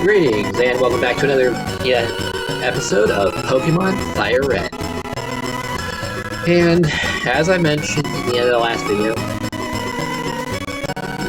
Greetings, and welcome back to another episode of Pokémon Fire Red. And, as I mentioned in the end of the last video,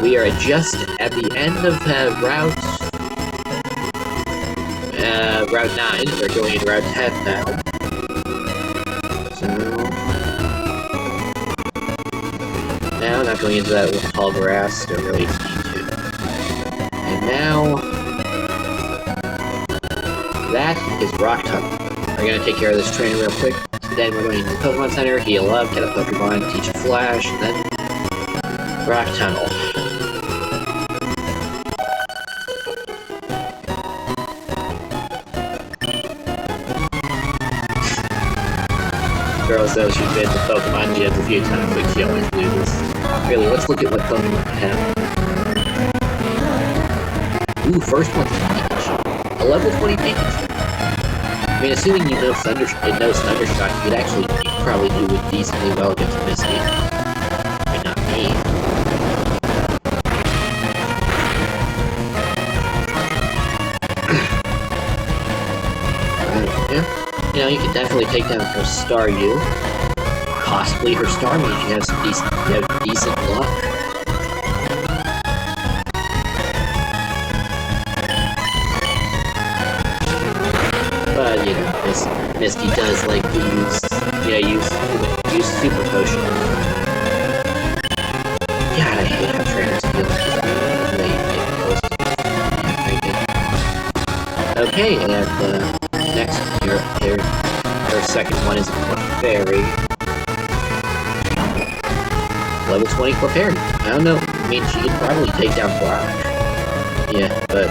we are just at the end of Route 9. We're going into Route 10 now. So... now, not going into that tall grass, don't really need to. And now... that is Rock Tunnel. We're gonna take care of this trainer real quick. Then we're going to the Pokemon Center, heal up, get a Pokemon, teach a Flash, and then Rock Tunnel. Girls, though, she's been to Pokemon gyms a few times, like she always do this. Really, let's look at what Pokemon have. Ooh, first one's a level 20 Pikachu. I mean, assuming you know Thundershock, you could probably do it decently well against Misty. But not me. Yeah. You know, you could definitely take down her Staryu. Possibly her Starmie if you have some decent luck. But, you know, Misty does like to use Super Potion. God, I hate how trainers feel like okay, and the next her second one is Clefairy. Level 20 Clefairy. I don't know. I mean, she could probably take down Brock. Yeah, but...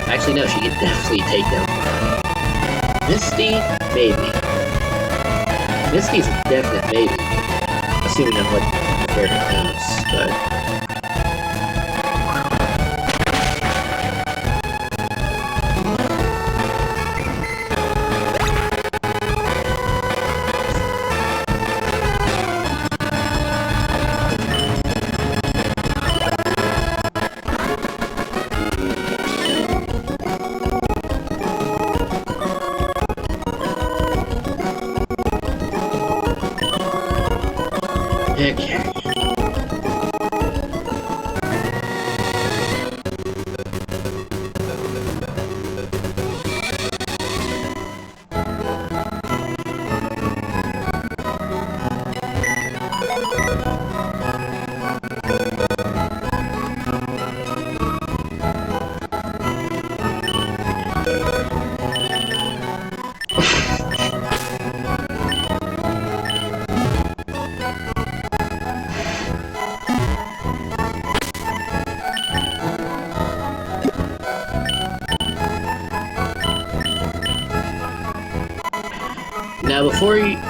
actually, no, she could definitely take down Brock. Misty? Maybe. Misty's a definite maybe. Assuming I'm what Clefairy knows, but... okay.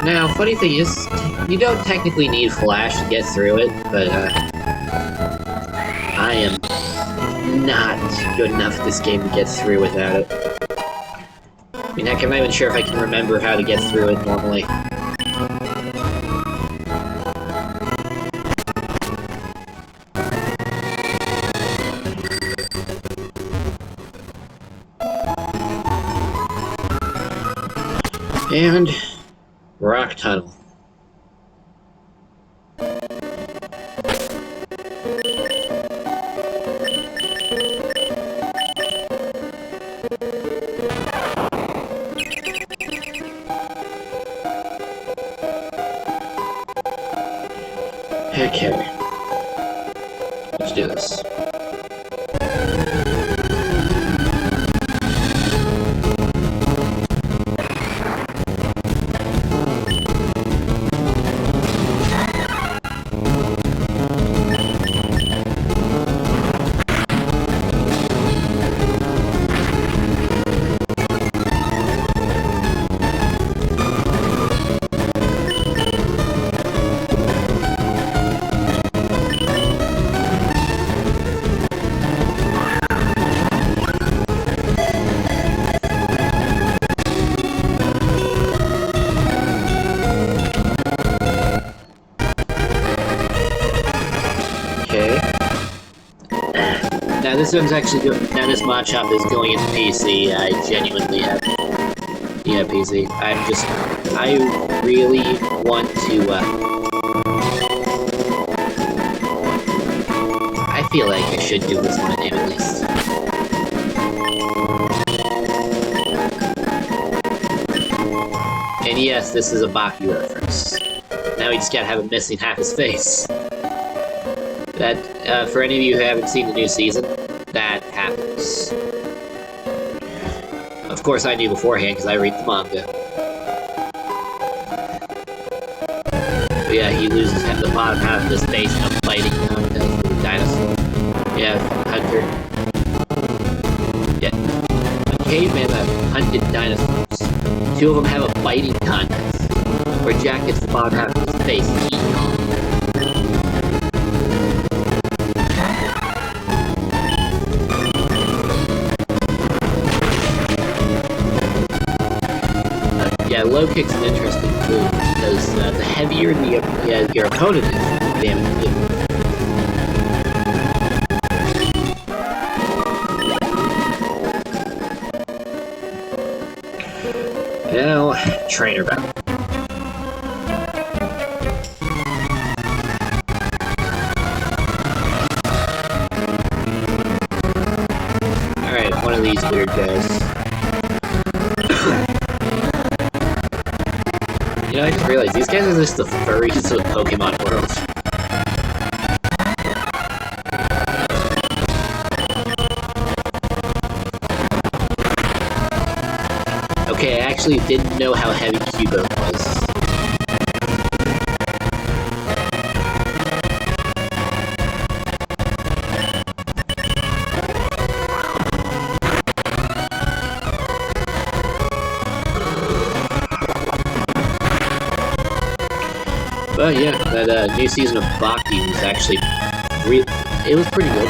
Now, funny thing is, you don't technically need Flash to get through it, but, I am not good enough at this game to get through without it. I mean, heck, I'm not even sure if I can remember how to get through it normally. And... Rock Tunnel. Okay. Let's do this. this one's actually good. Now this mod shop is going into PC. I genuinely have, yeah, PC. I really want to, I feel like I should give this one a name at least. And yes, this is a Baki reference. Now he just gotta have him missing half his face. That, for any of you who haven't seen the new season, that happens. Of course, I knew beforehand because I read the manga. But yeah, he loses the bottom half of his face in a fighting contest with a dinosaur. Yeah, hunter. Yeah, a caveman that hunted dinosaurs. Two of them have a fighting contest, where Jack gets the bottom half of his face eaten off. Yeah, low kick's an interesting move because the heavier your opponent is, the damage you do. Now, trainer battle. Alright, one of these weird guys. You know, I just realized these guys are just the furries of the Pokemon world. Okay, I actually didn't know how heavy Cubo was. But yeah, that new season of Baki was actually it was pretty good.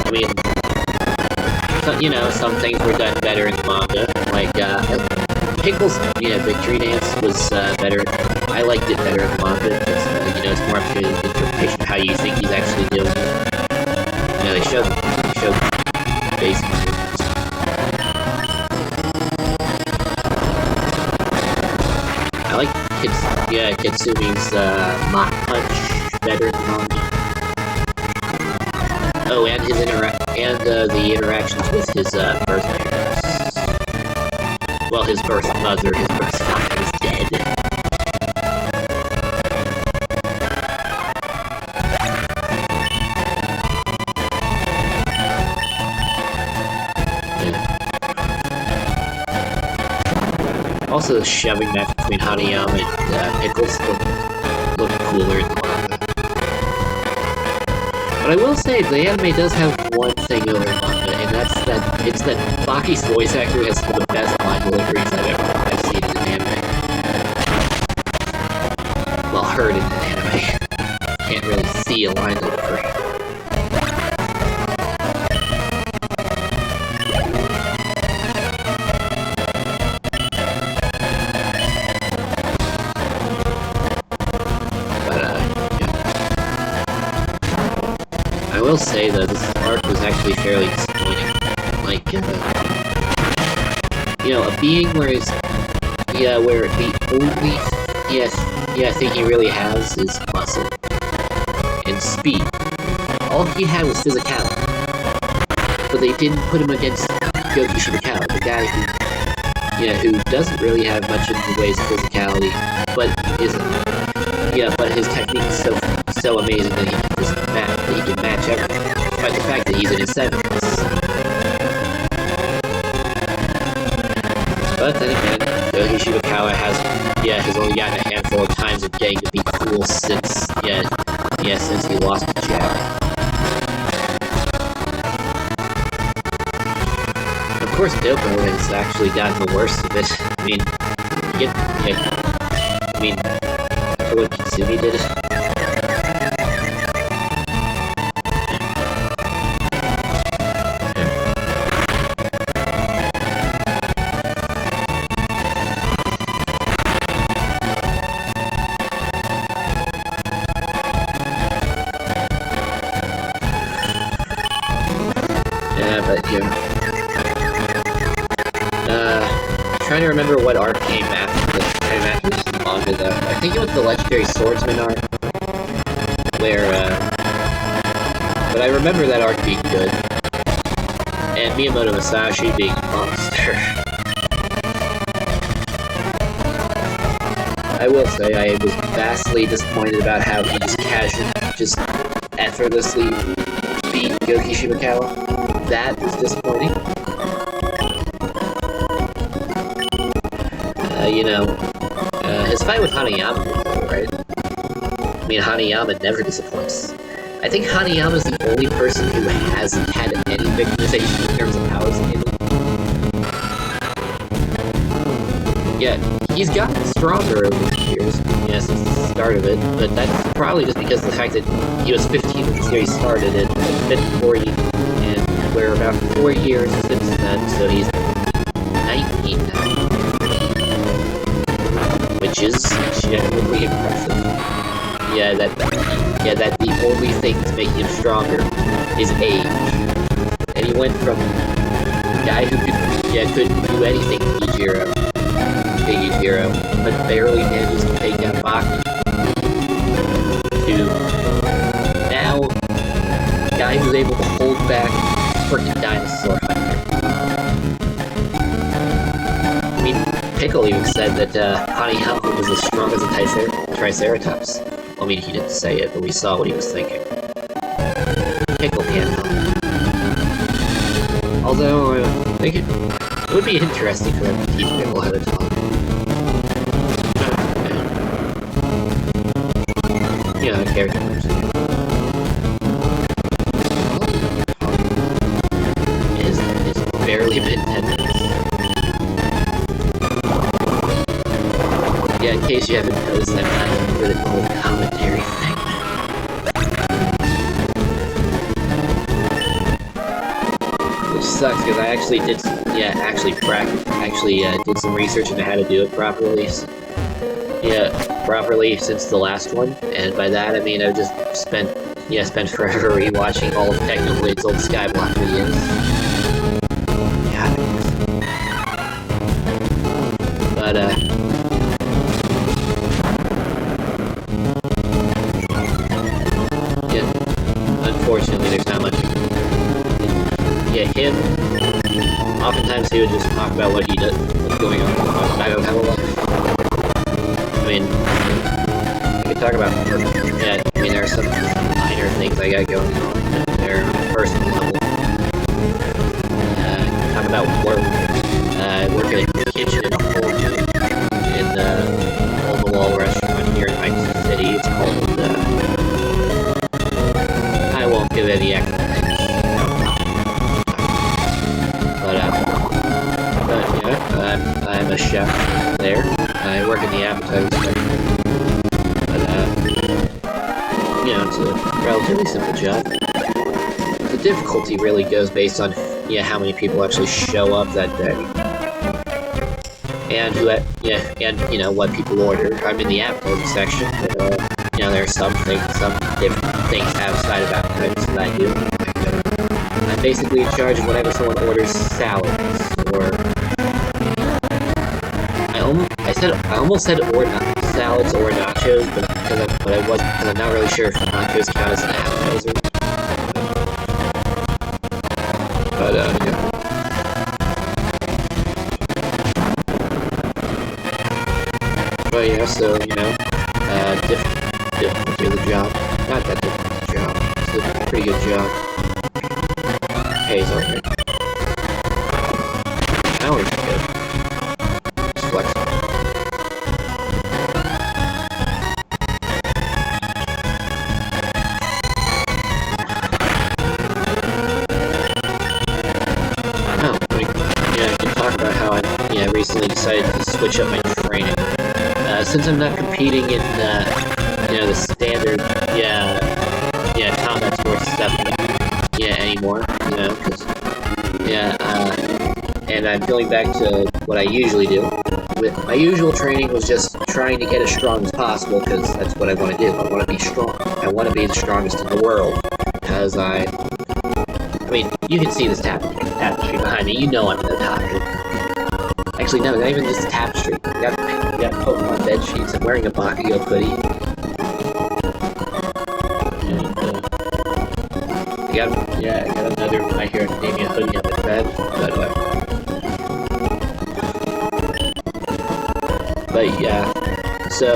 I mean, you know, some things were done better in the manga. Like, Pickle's, victory dance was better. I liked it better in the manga because, it's more up to the interpretation of how you think he's actually doing it. You know, they showed basic movements. I like Kitsumi's Mach Punch better in the manga. Oh, and his the interactions with his birth parents. Well, his birth mother, his birth father is dead. Yeah. Also, the shoving match between Hanayama and Pickles looked cooler in the manga. But I will say, the anime does have one thing over the manga, and that's that it's that Baki's voice actor has some of the best line deliveries I've seen in an anime. Well, heard in an anime. Can't really see a line delivery. I will say though, this arc was actually fairly disappointing. Like, a being where the only thing he really has is muscle and speed. All he had was physicality, but they didn't put him against Goki Shibakawa, the guy who doesn't really have much in the ways of physicality, but his technique is so amazing that he can match everything, despite the fact that he's in his 70s. But then again, Goki Shibakawa has only gotten a handful of times of getting to be cool since he lost to Jack. Of course, Doko has actually gotten the worst of it. I mean, after what Kitsumi did. trying to remember what arc came after this manga, though. I think it was the Legendary Swordsman arc, where, but I remember that arc being good. And Miyamoto Musashi being a monster. I will say, I was vastly disappointed about how he just effortlessly beat Goki Shibakawa. That was disappointing. His fight with Hanayama was cool, right? I mean, Hanayama never disappoints. I think Hanayama's the only person who hasn't had any victimization in terms of powers in him. Yeah, he's gotten stronger over the years, since the start of it, but that's probably just because of the fact that he was 15 when the series started, and we're about 4 years since then, so he's 19 now. Which is genuinely impressive. That the only thing that's making him stronger is age. And he went from a guy who couldn't do anything to Big Ijiro, but barely manages to take down Baki, to now a guy who's able to hold back frickin' dinosaur hunter. I mean, Pickle even said that Hanayama was as strong as a Triceratops. Well, I mean, he didn't say it, but we saw what he was thinking. Pickle can't help. Although, I think it would be interesting for them to teach Pickle how to talk. Character person. Is barely mid-10 Yeah, in case you haven't noticed, I'm not for the whole commentary thing. Which sucks, because I actually did, did some research into how to do it properly. Properly since the last one, and by that I mean I've just spent forever rewatching all of Technoblade's old Skyblock videos. But unfortunately there's not much. Him. Oftentimes he would just talk about what he does, what's going on. I don't have a life. I mean, I could talk about there are some minor things I got going on there on a personal level. Talk about work. I work in a kitchen in a hole in a hole-in-the-wall restaurant here in Pike City. It's called, I won't give any explanations. I'm a chef there. I work in the appetizer section. But, it's a relatively simple job. The difficulty really goes based on, how many people actually show up that day. And what people order. I'm in the appetizer section, but, there are some different things outside of appetizers that I do. I'm basically in charge of whenever someone orders salads, or... I almost said salads or nachos, but because I'm not really sure if nachos count as an appetizer. But so difficulty of the job. Not that difficult of a job. It's a pretty good job. Pays alright. Hours are good. It's flexible. I recently decided to switch up my training. Since I'm not competing in, the standard, combat sports stuff, anymore, and I'm going back to what I usually do. My usual training was just trying to get as strong as possible, because that's what I want to do. I want to be strong. I want to be the strongest in the world, because I mean, you can see this tapestry behind me. You know I'm no doctor. I Actually, no, not even just tapestry. We got Pokemon bed sheets. I'm wearing a Bakio hoodie. And, I got another My Hero Academia hoodie on the bed, but yeah, so,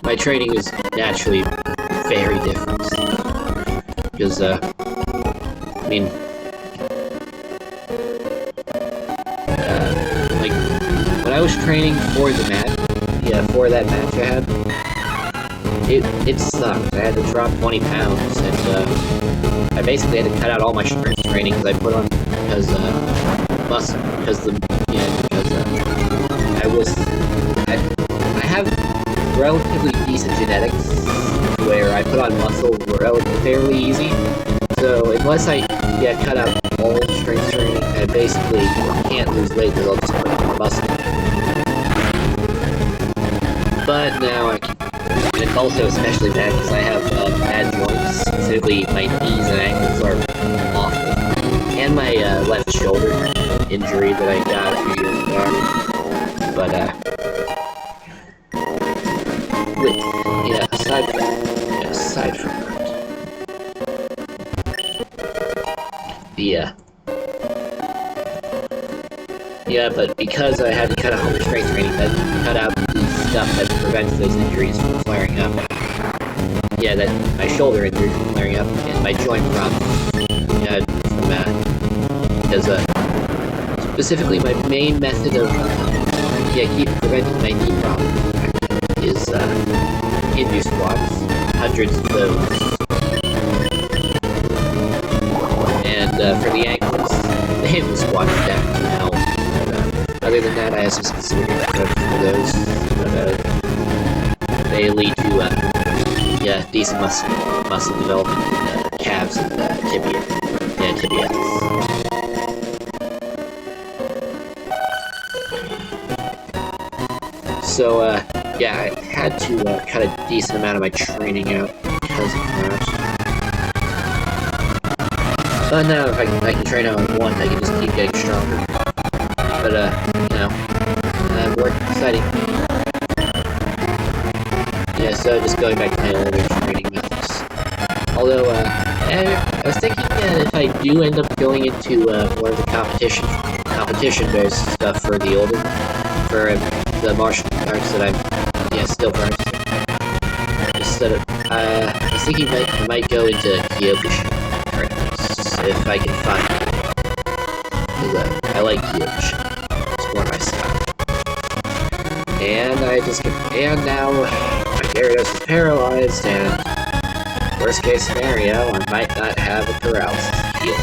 my training is naturally very different, because, I mean, like, when I was training for the match, for that match I had, it sucked. I had to drop 20 pounds, and, I basically had to cut out all my strength training because I put on, because I have relatively decent genetics, where I put on muscle fairly easy, so unless I cut out all strength training, I basically can't lose weight because I'll just put more muscle. But now I can. And it's also especially bad because I have bad joints, specifically my knees and ankles are awful. And my left shoulder injury that I got a few years back. But, aside from that, but because I had to cut out all the strength training, that cut out the stuff that prevents those injuries from flaring up. Yeah, that my shoulder injury from flaring up, and my joint problems. From that. Because, specifically, my main method of, keep preventing my knee problems is, Hindu squats. Hundreds of those. And, for the ankles, the Hindu squats definitely help. Other than that, I have some specific instructions for those, but they lead to decent muscle development in calves and tibias. So I had to cut a decent amount of my training out because of that. But now, if I can train out like once, I can just keep getting stronger. But, more exciting. Yeah, so just going back to my older training methods. Although, I was thinking that if I do end up going into, more of the competition-based stuff for the the martial arts that I'm, still practicing. I was thinking I might go into Kyokushin tournaments, if I can find it. Because, I like Kyokushin. For my style. And now my Gyarados is paralyzed, and worst case scenario, I might not have a paralysis heal.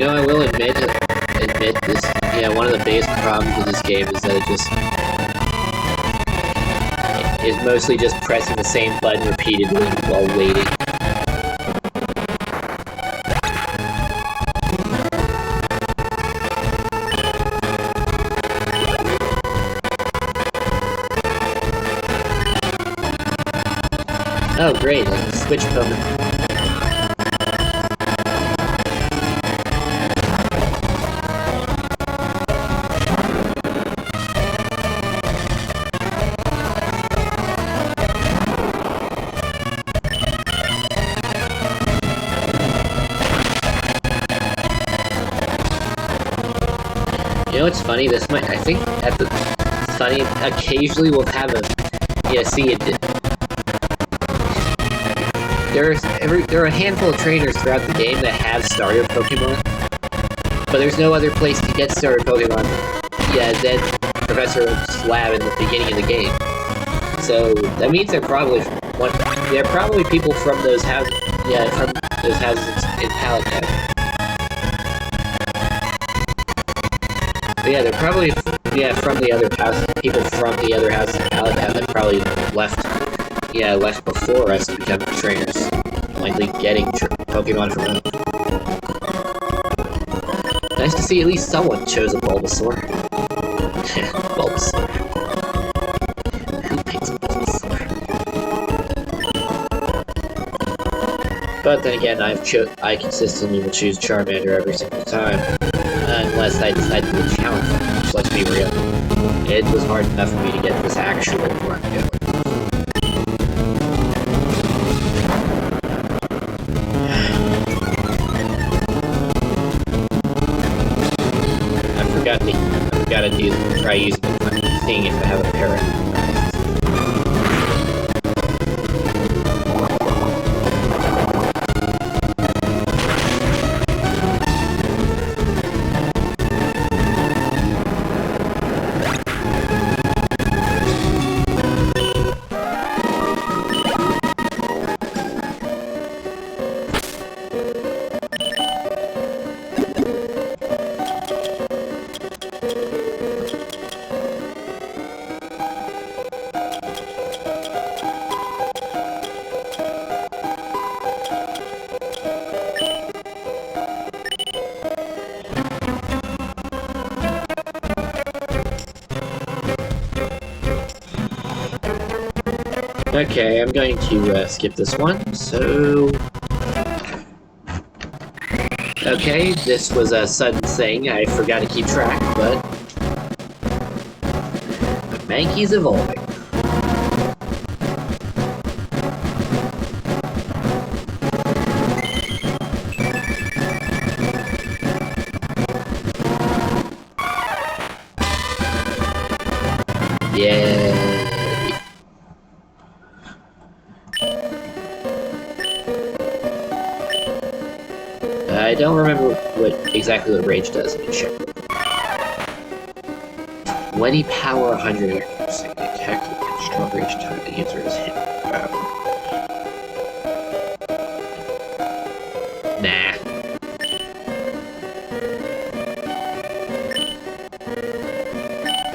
I will admit this, one of the biggest problems with this game is that it is mostly just pressing the same button repeatedly while waiting. Oh great, like switch Pokemon. You know what's funny? This might, I think, it's funny, occasionally we'll have there are a handful of trainers throughout the game that have starter Pokemon, but there's no other place to get starter Pokemon yeah, then Professor Oak's lab in the beginning of the game. So that means they're probably people from those houses. Yeah, from those houses in Pallet Town. But yeah, they're probably from the other houses. People from the other houses in Pallet Town that probably left before us to become trainers. Likely getting Pokemon from them. Nice to see at least someone chose a Bulbasaur. Bulbasaur. Who picks a Bulbasaur? But then again, I consistently will choose Charmander every single time. Unless I decide to do a challenge, which, let's be real, it was hard enough for me to get this actual run going. I forgot to try using the thing if I have a parrot. Okay, I'm going to skip this one, so... Okay, this was a sudden thing, I forgot to keep track, but... Mankey's evolving. Yeah. I don't remember exactly what Rage does. Let me check. When he power 100%, attack with strong Rage type, the answer is hit.